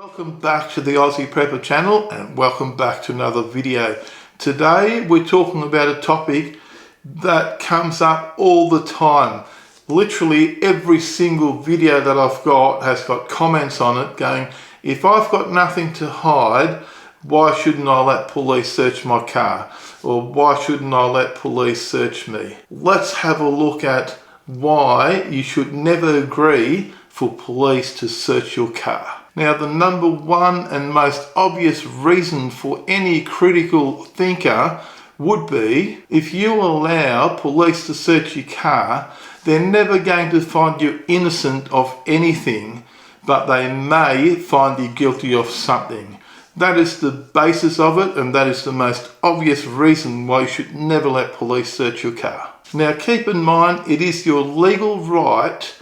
Welcome back to the Aussie Prepper channel and welcome back to another video. Today we're talking about a topic that comes up all the time. Literally every single video that I've got has got comments on it going, if I've got nothing to hide, why shouldn't I let police search my car? Or why shouldn't I let police search me? Let's have a look at why you should never agree for police to search your car. Now, the number one and most obvious reason for any critical thinker would be if you allow police to search your car, they're never going to find you innocent of anything, but they may find you guilty of something. That is the basis of it, and that is the most obvious reason why you should never let police search your car. Now, keep in mind, it is your legal right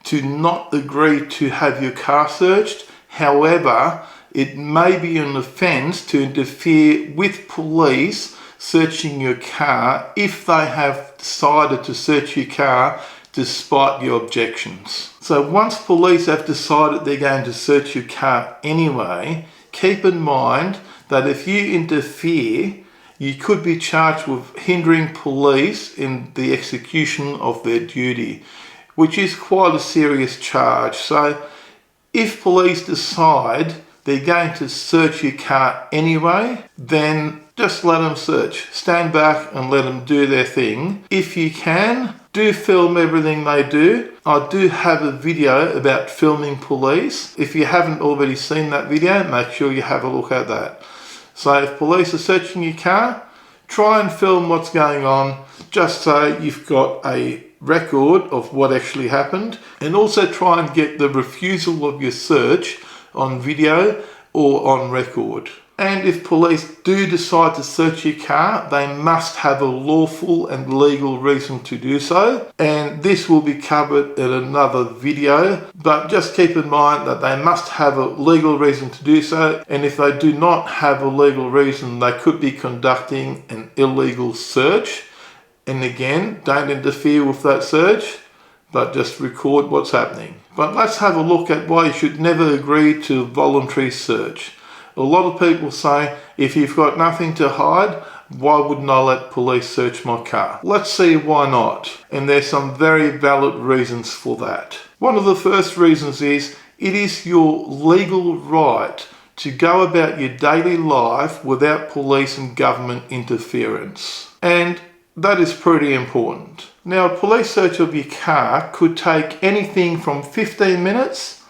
to not agree to have your car searched. However, it may be an offence to interfere with police searching your car if they have decided to search your car despite your objections. So once police have decided they're going to search your car anyway, keep in mind that if you interfere, you could be charged with hindering police in the execution of their duty, which is quite a serious charge. So if police decide they're going to search your car anyway, then just let them search. Stand back and let them do their thing. If you can, do film everything they do. I do have a video about filming police. If you haven't already seen that video, make sure you have a look at that. So if police are searching your car, try and film what's going on, just so you've got a record of what actually happened, and also try and get the refusal of your search on video or on record. And if police do decide to search your car, they must have a lawful and legal reason to do so, and this will be covered in another video, but just keep in mind that they must have a legal reason to do so, and if they do not have a legal reason, they could be conducting an illegal search. And again, don't interfere with that search, but just record what's happening. But let's have a look at why you should never agree to a voluntary search. A lot of people say, if you've got nothing to hide, why wouldn't I let police search my car? Let's see why not. And there's some very valid reasons for that. One of the first reasons is, it is your legal right to go about your daily life without police and government interference. And that is pretty important. Now, a police search of your car could take anything from 15 minutes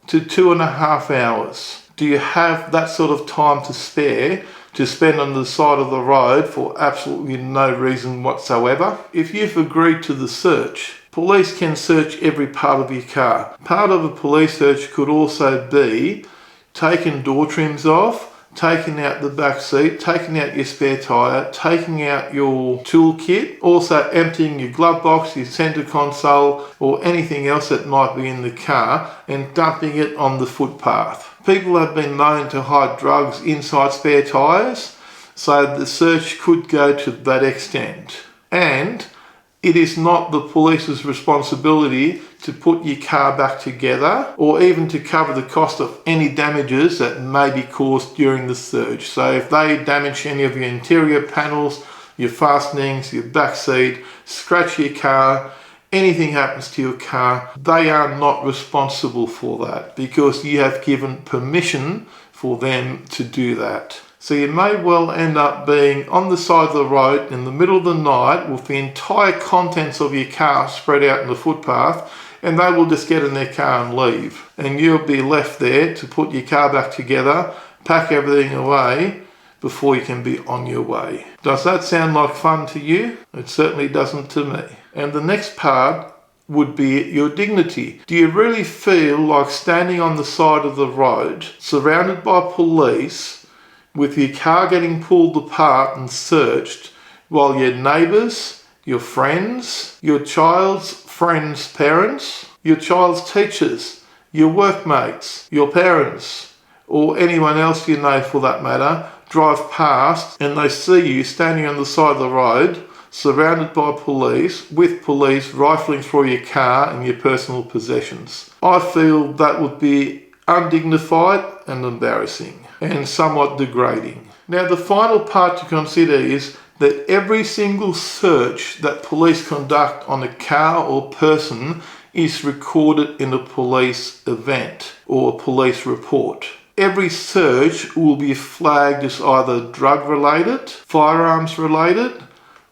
to 2.5 hours. Do you have that sort of time to spare to spend on the side of the road for absolutely no reason whatsoever? If you've agreed to the search, police can search every part of your car. Part of a police search could also be taking door trims off, taking out the back seat, taking out your spare tyre, taking out your toolkit, also emptying your glove box, your centre console, or anything else that might be in the car, and dumping it on the footpath. People have been known to hide drugs inside spare tyres, so the search could go to that extent. And it is not the police's responsibility to put your car back together or even to cover the cost of any damages that may be caused during the search. So if they damage any of your interior panels, your fastenings, your back seat, scratch your car, anything happens to your car, they are not responsible for that because you have given permission for them to do that. So you may well end up being on the side of the road in the middle of the night with the entire contents of your car spread out on the footpath, and they will just get in their car and leave. And you'll be left there to put your car back together, pack everything away before you can be on your way. Does that sound like fun to you? It certainly doesn't to me. And the next part would be your dignity. Do you really feel like standing on the side of the road, surrounded by police, with your car getting pulled apart and searched, while your neighbours, your friends, your child's friends' parents, your child's teachers, your workmates, your parents, or anyone else you know for that matter, drive past and they see you standing on the side of the road, surrounded by police, with police rifling through your car and your personal possessions? I feel that would be undignified and embarrassing and somewhat degrading. Now, the final part to consider is that every single search that police conduct on a car or person is recorded in a police event or a police report. Every search will be flagged as either drug-related, firearms-related,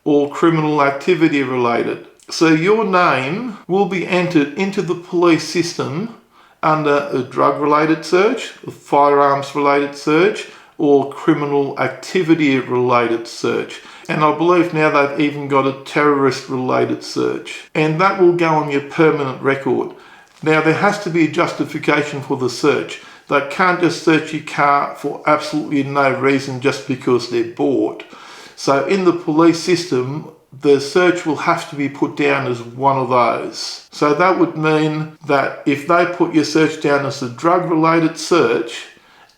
or criminal activity-related. So your name will be entered into the police system under a drug-related search, a firearms-related search, or criminal activity-related search. And I believe now they've even got a terrorist-related search. And that will go on your permanent record. Now, there has to be a justification for the search. They can't just search your car for absolutely no reason just because they're bored. So in the police system, the search will have to be put down as one of those. So that would mean that if they put your search down as a drug-related search,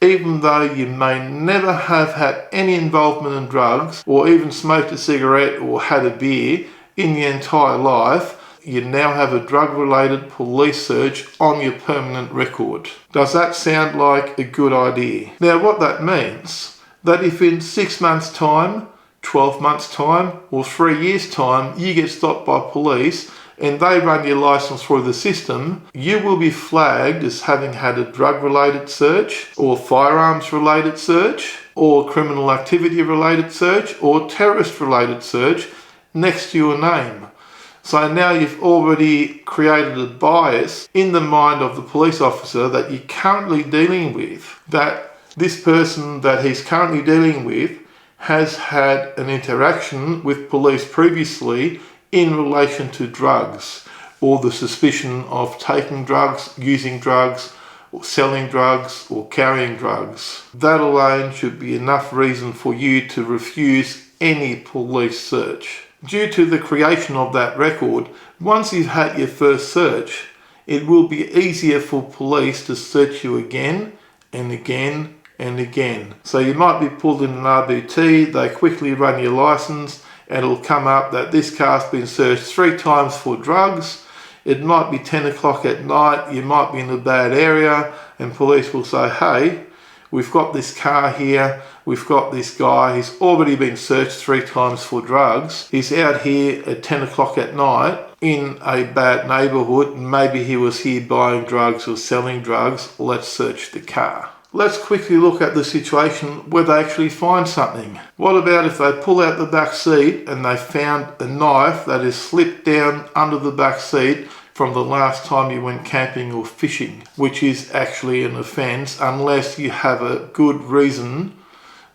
even though you may never have had any involvement in drugs or even smoked a cigarette or had a beer in your entire life, you now have a drug-related police search on your permanent record. Does that sound like a good idea? Now, what that means, that if in 6 months' time, 12 months' time, or 3 years' time, you get stopped by police and they run your license through the system, you will be flagged as having had a drug-related search, or firearms-related search, or criminal activity-related search, or terrorist-related search next to your name. So now you've already created a bias in the mind of the police officer that you're currently dealing with, that this person that he's currently dealing with has had an interaction with police previously in relation to drugs, or the suspicion of taking drugs, using drugs, or selling drugs, or carrying drugs. That alone should be enough reason for you to refuse any police search. Due to the creation of that record, once you've had your first search, it will be easier for police to search you again and again and again. So you might be pulled in an RBT, they quickly run your license, and it'll come up that this car's been searched 3 times for drugs. It might be 10 o'clock at night, you might be in a bad area, and police will say, hey, we've got this car here, we've got this guy, he's already been searched 3 times for drugs. He's out here at 10 o'clock at night in a bad neighbourhood, maybe he was here buying drugs or selling drugs, let's search the car. Let's quickly look at the situation where they actually find something. What about if they pull out the back seat and they found a knife that is slipped down under the back seat from the last time you went camping or fishing, which is actually an offence unless you have a good reason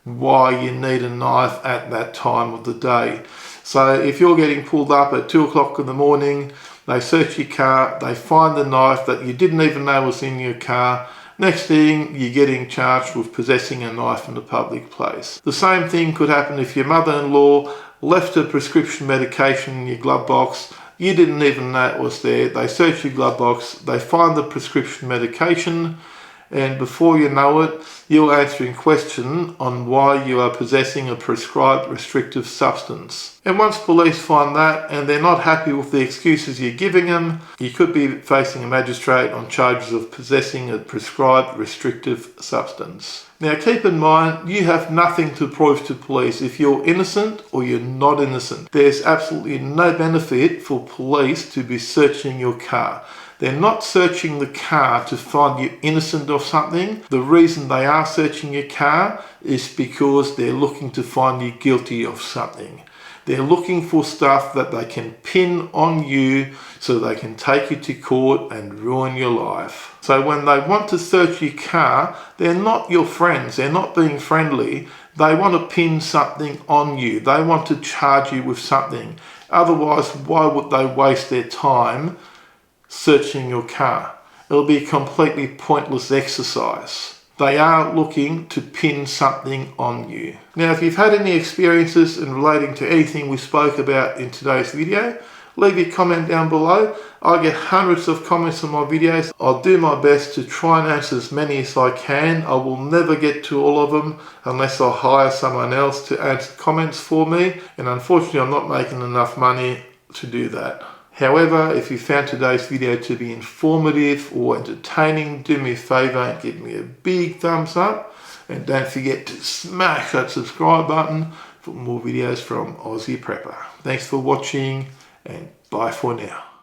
why you need a knife at that time of the day. So if you're getting pulled up at 2 o'clock in the morning, they search your car, they find the knife that you didn't even know was in your car, next thing, you're getting charged with possessing a knife in a public place. The same thing could happen if your mother-in-law left a prescription medication in your glove box. You didn't even know it was there. They search your glove box, they find the prescription medication, and before you know it, you're answering question on why you are possessing a prescribed restrictive substance. And once police find that and they're not happy with the excuses you're giving them, you could be facing a magistrate on charges of possessing a prescribed restrictive substance. Now keep in mind, you have nothing to prove to police if you're innocent or you're not innocent. There's absolutely no benefit for police to be searching your car. They're not searching the car to find you innocent of something. The reason they are searching your car is because they're looking to find you guilty of something. They're looking for stuff that they can pin on you so they can take you to court and ruin your life. So when they want to search your car, they're not your friends. They're not being friendly. They want to pin something on you. They want to charge you with something. Otherwise, why would they waste their time searching your car? It'll be a completely pointless exercise. They are looking to pin something on you. Now, if you've had any experiences in relating to anything we spoke about in today's video, leave your comment down below. I get hundreds of comments on my videos. I'll do my best to try and answer as many as I can. I will never get to all of them unless I hire someone else to answer comments for me. And unfortunately, I'm not making enough money to do that. However, if you found today's video to be informative or entertaining, do me a favour and give me a big thumbs up. And don't forget to smash that subscribe button for more videos from Aussie Prepper. Thanks for watching and bye for now.